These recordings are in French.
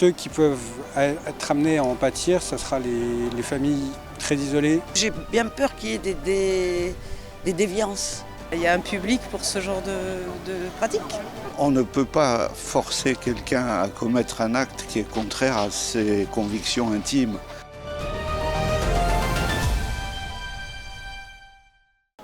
Ceux qui peuvent être amenés à en pâtir, ce sera les familles très isolées. J'ai bien peur qu'il y ait des déviances. Il y a un public pour ce genre de pratique. On ne peut pas forcer quelqu'un à commettre un acte qui est contraire à ses convictions intimes.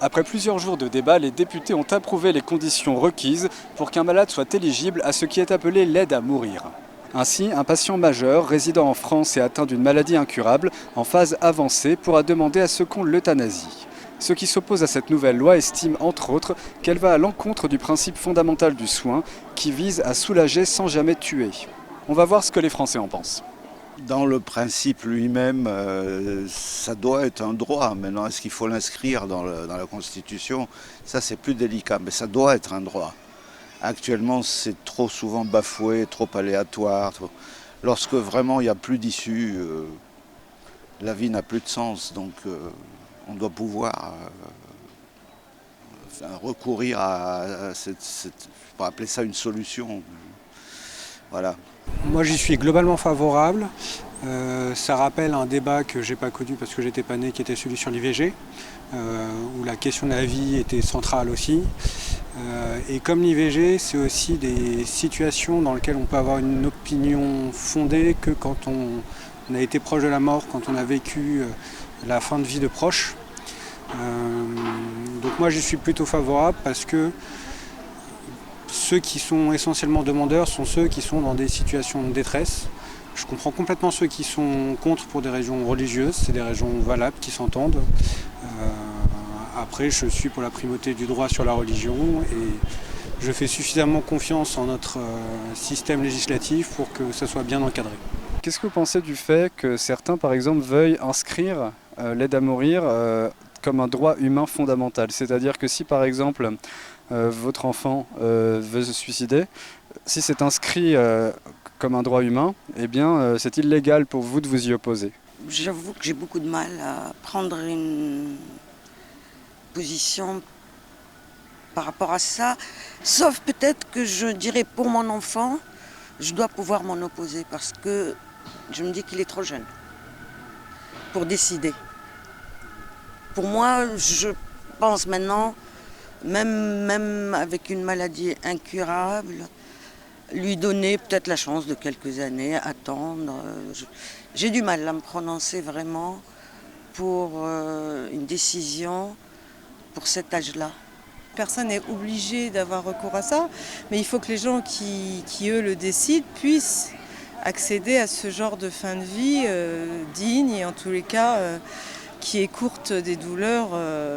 Après plusieurs jours de débat, les députés ont approuvé les conditions requises pour qu'un malade soit éligible à ce qui est appelé l'aide à mourir. Ainsi, un patient majeur résidant en France et atteint d'une maladie incurable en phase avancée pourra demander à ce qu'on l'euthanasie. Ceux qui s'opposent à cette nouvelle loi estiment entre autres qu'elle va à l'encontre du principe fondamental du soin qui vise à soulager sans jamais tuer. On va voir ce que les Français en pensent. Dans le principe lui-même, ça doit être un droit. Maintenant, est-ce qu'il faut l'inscrire dans la Constitution? Ça, c'est plus délicat, mais ça doit être un droit. Actuellement, c'est trop souvent bafoué, trop aléatoire. Lorsque vraiment il n'y a plus d'issue, la vie n'a plus de sens. Donc, on doit pouvoir recourir à je pourrais appeler ça une solution. Voilà. Moi j'y suis globalement favorable. Ça rappelle un débat que j'ai pas connu parce que j'étais pas né, qui était celui sur l'IVG, où la question de la vie était centrale aussi. Et comme l'IVG, c'est aussi des situations dans lesquelles on peut avoir une opinion fondée que quand on a été proche de la mort, quand on a vécu la fin de vie de proches. Donc moi j'y suis plutôt favorable parce que ceux qui sont essentiellement demandeurs sont ceux qui sont dans des situations de détresse. Je comprends complètement ceux qui sont contre pour des raisons religieuses, c'est des raisons valables qui s'entendent. Après, je suis pour la primauté du droit sur la religion et je fais suffisamment confiance en notre système législatif pour que ça soit bien encadré. Qu'est-ce que vous pensez du fait que certains, par exemple, veuillent inscrire l'aide à mourir comme un droit humain fondamental? C'est-à-dire que si, par exemple, votre enfant veut se suicider, si c'est inscrit comme un droit humain, eh bien, c'est illégal pour vous de vous y opposer. J'avoue que j'ai beaucoup de mal à prendre une position par rapport à ça, sauf peut-être que je dirais pour mon enfant, je dois pouvoir m'en opposer parce que je me dis qu'il est trop jeune pour décider. Pour moi, je pense maintenant, même avec une maladie incurable, lui donner peut-être la chance de quelques années, attendre. J'ai du mal à me prononcer vraiment pour une décision pour cet âge-là. Personne n'est obligé d'avoir recours à ça, mais il faut que les gens qui eux, le décident, puissent accéder à ce genre de fin de vie digne et en tous les cas qui écourte des douleurs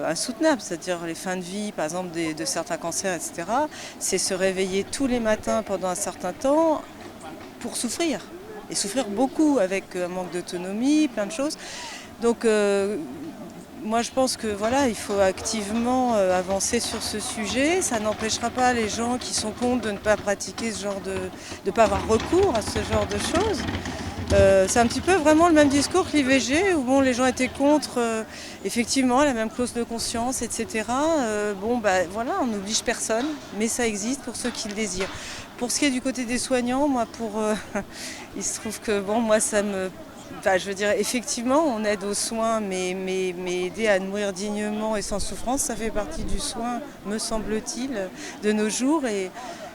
insoutenables. C'est-à-dire les fins de vie, par exemple, de certains cancers, etc. C'est se réveiller tous les matins pendant un certain temps pour souffrir. Et souffrir beaucoup avec un manque d'autonomie, plein de choses. Donc moi je pense que voilà, il faut activement avancer sur ce sujet. Ça n'empêchera pas les gens qui sont contre de ne pas pratiquer ce genre de ne pas avoir recours à ce genre de choses. C'est un petit peu vraiment le même discours que l'IVG, où bon, les gens étaient contre effectivement la même clause de conscience, etc. Voilà, on n'oblige personne, mais ça existe pour ceux qui le désirent. Pour ce qui est du côté des soignants, moi il se trouve que bon, moi ça me... je veux dire, effectivement, on aide aux soins, mais aider à mourir dignement et sans souffrance, ça fait partie du soin, me semble-t-il, de nos jours. Et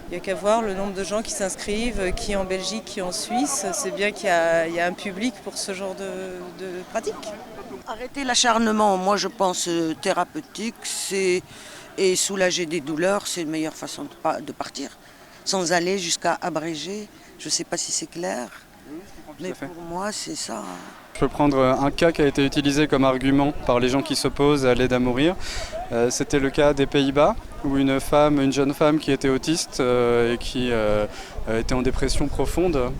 il n'y a qu'à voir le nombre de gens qui s'inscrivent, qui en Belgique, qui en Suisse. C'est bien qu'il y a un public pour ce genre de pratique. Arrêter l'acharnement, moi je pense thérapeutique, et soulager des douleurs, c'est une meilleure façon de partir, sans aller jusqu'à abréger. Je ne sais pas si c'est clair. Mais pour moi, c'est ça. Je peux prendre un cas qui a été utilisé comme argument par les gens qui s'opposent à l'aide à mourir. C'était le cas des Pays-Bas, où une jeune femme qui était autiste et qui était en dépression profonde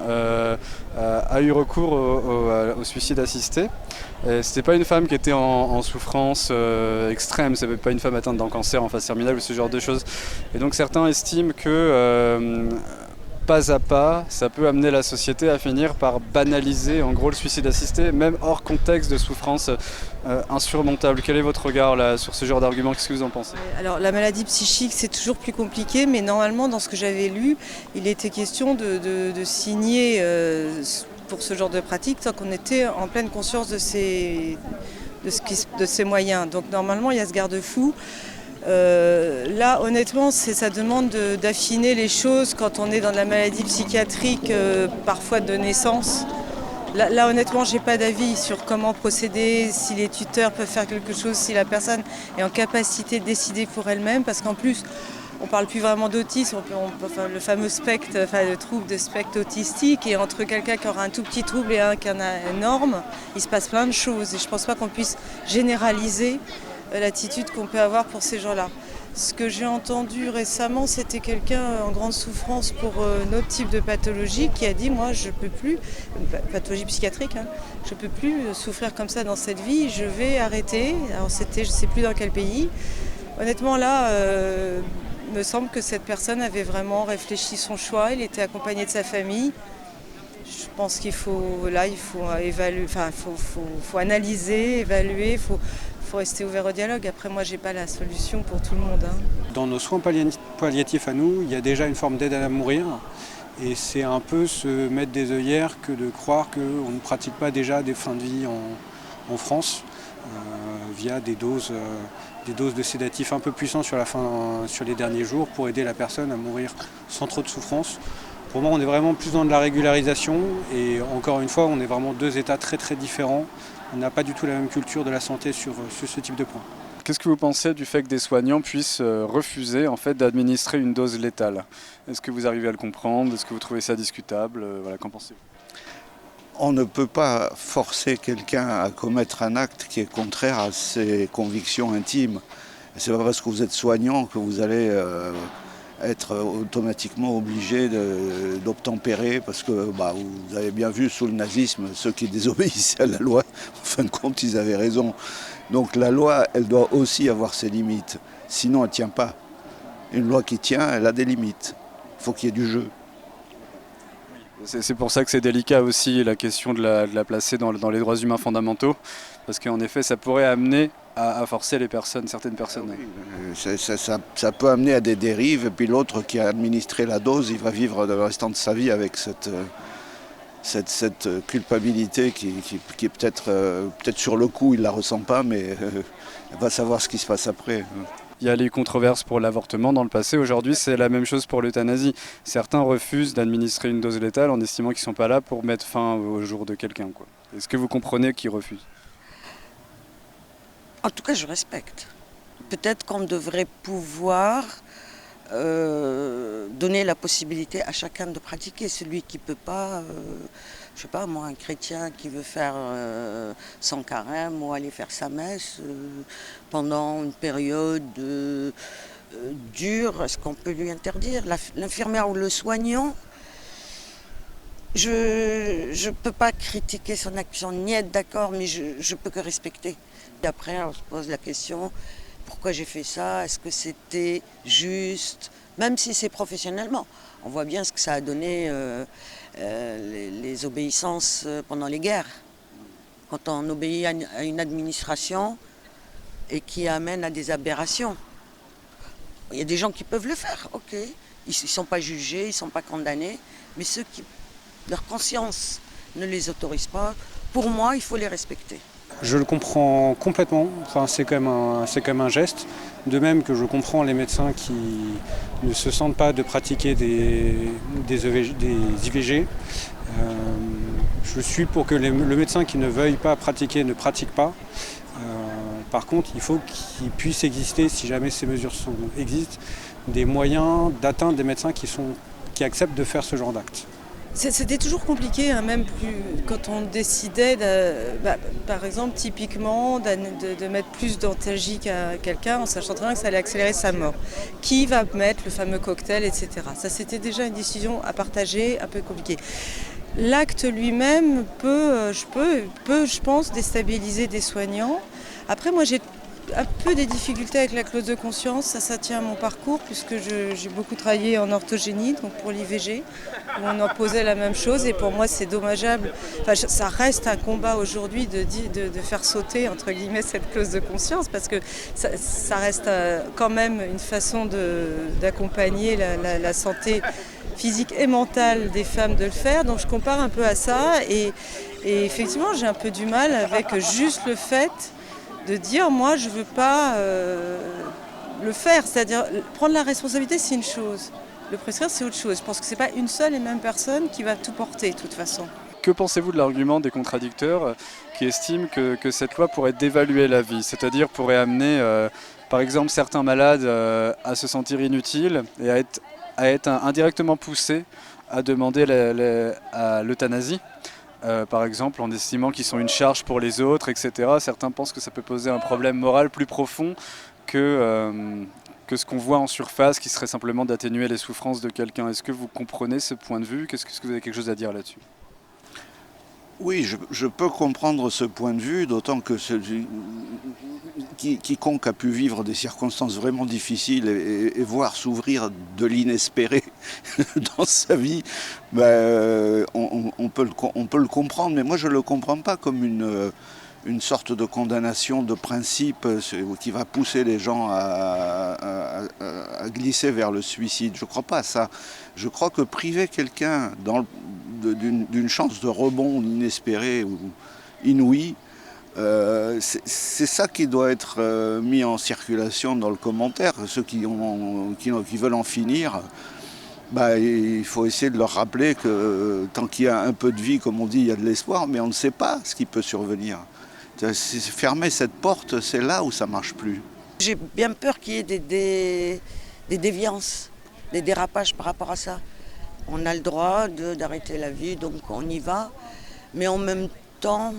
a eu recours au suicide assisté. Ce n'était pas une femme qui était en souffrance extrême, ce n'était pas une femme atteinte d'un cancer en phase terminale ou ce genre de choses. Et donc certains estiment que pas à pas, ça peut amener la société à finir par banaliser en gros le suicide assisté, même hors contexte de souffrance insurmontable. Quel est votre regard là, sur ce genre d'argument? Qu'est-ce que vous en pensez? Alors la maladie psychique c'est toujours plus compliqué, mais normalement dans ce que j'avais lu, il était question de signer pour ce genre de pratique tant qu'on était en pleine conscience de ses moyens. Donc normalement il y a ce garde-fou. Là honnêtement ça demande d'affiner les choses quand on est dans de la maladie psychiatrique parfois de naissance. Là honnêtement j'ai pas d'avis sur comment procéder, si les tuteurs peuvent faire quelque chose, si la personne est en capacité de décider pour elle-même, parce qu'en plus on parle plus vraiment d'autisme, le fameux spectre, le trouble de spectre autistique, et entre quelqu'un qui aura un tout petit trouble et un qui en a énorme, il se passe plein de choses et je pense pas qu'on puisse généraliser l'attitude qu'on peut avoir pour ces gens-là. Ce que j'ai entendu récemment, c'était quelqu'un en grande souffrance pour un autre type de pathologie qui a dit « moi je peux plus, pathologie psychiatrique, je peux plus souffrir comme ça dans cette vie, je vais arrêter ». Alors c'était, je ne sais plus dans quel pays. Honnêtement là, il me semble que cette personne avait vraiment réfléchi son choix, il était accompagné de sa famille. Je pense qu'il faut évaluer, faut analyser, évaluer, il faut rester ouvert au dialogue. Après, moi, je n'ai pas la solution pour tout le monde. Dans nos soins palliatifs à nous, il y a déjà une forme d'aide à mourir. Et c'est un peu se mettre des œillères que de croire qu'on ne pratique pas déjà des fins de vie en France via des doses de sédatifs un peu puissants sur les derniers jours pour aider la personne à mourir sans trop de souffrance. Pour moi, on est vraiment plus dans de la régularisation et encore une fois, on est vraiment deux états très très différents. On n'a pas du tout la même culture de la santé sur ce type de point. Qu'est-ce que vous pensez du fait que des soignants puissent refuser en fait, d'administrer une dose létale? Est-ce que vous arrivez à le comprendre? Est-ce que vous trouvez ça discutable? Qu'en pensez-vous? On ne peut pas forcer quelqu'un à commettre un acte qui est contraire à ses convictions intimes. Ce n'est pas parce que vous êtes soignant que vous allez être automatiquement obligé d'obtempérer, parce que vous avez bien vu sous le nazisme, ceux qui désobéissaient à la loi, en fin de compte, ils avaient raison. Donc la loi, elle doit aussi avoir ses limites, sinon elle ne tient pas. Une loi qui tient, elle a des limites. Il faut qu'il y ait du jeu. C'est pour ça que c'est délicat aussi la question de la placer dans les droits humains fondamentaux, parce qu'en effet ça pourrait amener à forcer certaines personnes. Ça peut amener à des dérives, et puis l'autre qui a administré la dose, il va vivre le restant de sa vie avec cette culpabilité qui est peut-être sur le coup, il ne la ressent pas, mais il va savoir ce qui se passe après. Il y a les controverses pour l'avortement dans le passé. Aujourd'hui, c'est la même chose pour l'euthanasie. Certains refusent d'administrer une dose létale en estimant qu'ils ne sont pas là pour mettre fin au jour de quelqu'un. Est-ce que vous comprenez qu'ils refusent? En tout cas, je respecte. Peut-être qu'on devrait pouvoir donner la possibilité à chacun de pratiquer. Celui qui ne peut pas, je sais pas moi, un chrétien qui veut faire son carême ou aller faire sa messe pendant une période dure, est-ce qu'on peut lui interdire? L'infirmière ou le soignant, je ne peux pas critiquer son action ni être d'accord, mais je peux que respecter. Et après, on se pose la question, pourquoi j'ai fait ça? Est-ce que c'était juste? Même si c'est professionnellement. On voit bien ce que ça a donné les obéissances pendant les guerres. Quand on obéit à une administration et qui amène à des aberrations. Il y a des gens qui peuvent le faire, ok. Ils ne sont pas jugés, ils ne sont pas condamnés. Mais ceux qui, leur conscience ne les autorise pas, pour moi, il faut les respecter. Je le comprends complètement, c'est quand même un geste. De même que je comprends les médecins qui ne se sentent pas de pratiquer des IVG. Je suis pour que le médecin qui ne veuille pas pratiquer ne pratique pas. Par contre, il faut qu'il puisse exister, si jamais ces mesures existent, des moyens d'atteindre des médecins qui acceptent de faire ce genre d'acte. C'était toujours compliqué, même quand on décidait, par exemple, typiquement, de mettre plus d'antalgique à quelqu'un en sachant très bien que ça allait accélérer sa mort. Qui va mettre le fameux cocktail, etc. Ça, c'était déjà une décision à partager, un peu compliquée. L'acte lui-même peut, je pense, déstabiliser des soignants. Après, moi, j'ai un peu des difficultés avec la clause de conscience, ça tient à mon parcours puisque j'ai beaucoup travaillé en orthogénie, donc pour l'IVG, où on en posait la même chose et pour moi c'est dommageable. Enfin, ça reste un combat aujourd'hui de faire sauter entre guillemets cette clause de conscience parce que ça reste quand même une façon d'accompagner la santé physique et mentale des femmes de le faire. Donc je compare un peu à ça et effectivement j'ai un peu du mal avec juste le fait de dire moi je veux pas le faire, c'est-à-dire prendre la responsabilité c'est une chose, le prescrire c'est autre chose. Je pense que c'est pas une seule et même personne qui va tout porter de toute façon. Que pensez-vous de l'argument des contradicteurs qui estiment que cette loi pourrait dévaluer la vie, c'est-à-dire pourrait amener par exemple certains malades à se sentir inutiles et à être indirectement poussés à demander à l'euthanasie, par exemple en estimant qu'ils sont une charge pour les autres, etc. Certains pensent que ça peut poser un problème moral plus profond que ce qu'on voit en surface, qui serait simplement d'atténuer les souffrances de quelqu'un. Est-ce que vous comprenez ce point de vue? Est-ce que vous avez quelque chose à dire là-dessus? Oui, je peux comprendre ce point de vue, d'autant que quiconque a pu vivre des circonstances vraiment difficiles et voir s'ouvrir de l'inespéré dans sa vie, on peut le comprendre, mais moi je ne le comprends pas comme une sorte de condamnation de principe qui va pousser les gens à glisser vers le suicide. Je ne crois pas à ça. Je crois que priver quelqu'un d'une chance de rebond inespérée ou inouïe, c'est ça qui doit être mis en circulation dans le commentaire. Ceux qui veulent en finir, il faut essayer de leur rappeler que tant qu'il y a un peu de vie, comme on dit, il y a de l'espoir, mais on ne sait pas ce qui peut survenir. Fermer cette porte, c'est là où ça ne marche plus. J'ai bien peur qu'il y ait des déviances, des dérapages par rapport à ça. On a le droit d'arrêter la vie, donc on y va. Mais en même temps,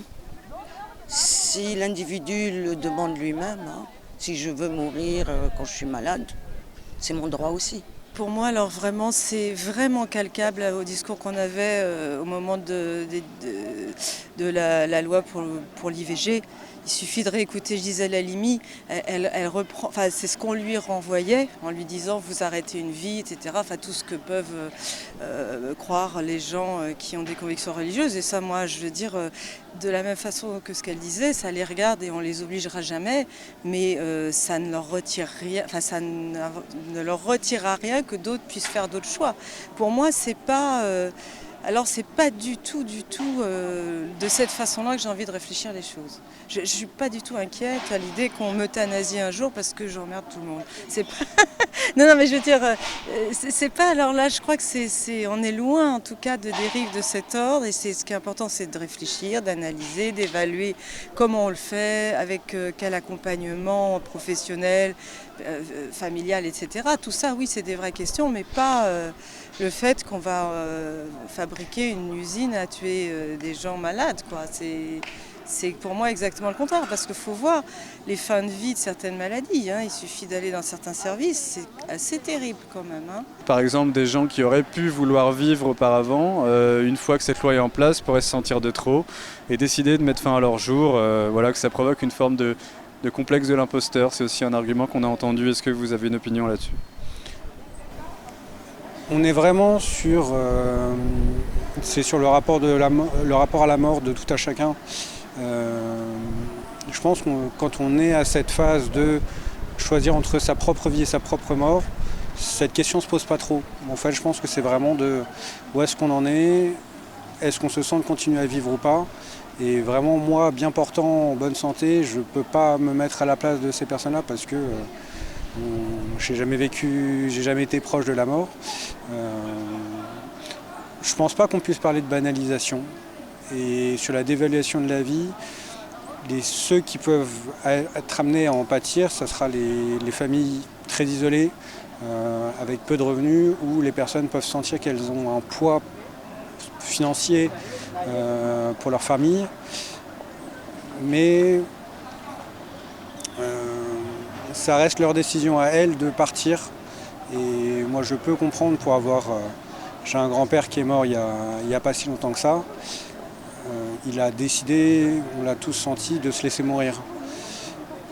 si l'individu le demande lui-même, si je veux mourir quand je suis malade, c'est mon droit aussi. Pour moi, alors vraiment, c'est vraiment calcable au discours qu'on avait au moment de la loi pour l'IVG. Il suffit de réécouter Gisèle Halimi, elle reprend, enfin, c'est ce qu'on lui renvoyait en lui disant vous arrêtez une vie, etc. Enfin, tout ce que peuvent croire les gens qui ont des convictions religieuses. Et ça, moi, je veux dire, de la même façon que ce qu'elle disait, ça les regarde et on les obligera jamais, mais ça ne leur retire rien, enfin, ça ne leur retirera rien que d'autres puissent faire d'autres choix. Pour moi, c'est pas... Alors c'est pas du tout de cette façon-là que j'ai envie de réfléchir les choses. Je suis pas du tout inquiète à l'idée qu'on m'euthanasie un jour parce que j'emmerde tout le monde. C'est pas... non mais je veux dire, c'est pas... Alors là je crois que on est loin en tout cas de dérives de cet ordre et ce qui est important c'est de réfléchir, d'analyser, d'évaluer comment on le fait, avec quel accompagnement professionnel, familial, etc. Tout ça oui c'est des vraies questions mais pas... le fait qu'on va fabriquer une usine à tuer des gens malades, quoi. C'est pour moi exactement le contraire, parce qu'il faut voir les fins de vie de certaines maladies. Il suffit d'aller dans certains services, c'est assez terrible quand même. Par exemple, des gens qui auraient pu vouloir vivre auparavant, une fois que cette loi est en place, pourraient se sentir de trop et décider de mettre fin à leur jour. Voilà, que ça provoque une forme de complexe de l'imposteur. C'est aussi un argument qu'on a entendu. Est-ce que vous avez une opinion là-dessus ? On est vraiment sur, c'est sur le rapport à la mort de tout à chacun. Je pense que quand on est à cette phase de choisir entre sa propre vie et sa propre mort, cette question ne se pose pas trop. En fait, je pense que c'est vraiment de où est-ce qu'on en est, est-ce qu'on se sent de continuer à vivre ou pas. Et vraiment, moi, bien portant, en bonne santé, je ne peux pas me mettre à la place de ces personnes-là parce que j'ai jamais vécu, j'ai jamais été proche de la mort. Je pense pas qu'on puisse parler de banalisation. Et sur la dévaluation de la vie, ceux qui peuvent être amenés à en pâtir, ce sera les familles très isolées, avec peu de revenus, où les personnes peuvent sentir qu'elles ont un poids financier pour leur famille. Mais ça reste leur décision à elles de partir. Et moi je peux comprendre pour avoir... j'ai un grand-père qui est mort il y a pas si longtemps que ça. Il a décidé, on l'a tous senti, de se laisser mourir.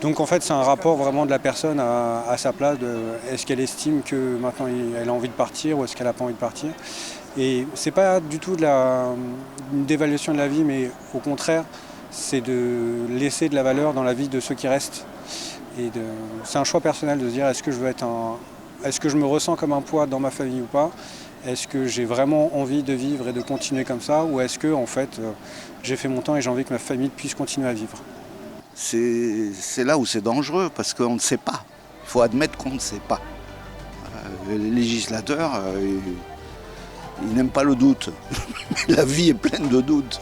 Donc en fait c'est un rapport vraiment de la personne à sa place. Est-ce qu'elle estime que maintenant elle a envie de partir ou est-ce qu'elle n'a pas envie de partir. Et c'est pas du tout une dévaluation de la vie, mais au contraire c'est de laisser de la valeur dans la vie de ceux qui restent. C'est un choix personnel de se dire est-ce que je me ressens comme un poids dans ma famille ou pas. Est-ce que j'ai vraiment envie de vivre et de continuer comme ça ou est-ce que en fait, j'ai fait mon temps et j'ai envie que ma famille puisse continuer à vivre. C'est là où c'est dangereux parce qu'on ne sait pas. Il faut admettre qu'on ne sait pas. Les législateurs, ils n'aiment pas le doute. La vie est pleine de doutes.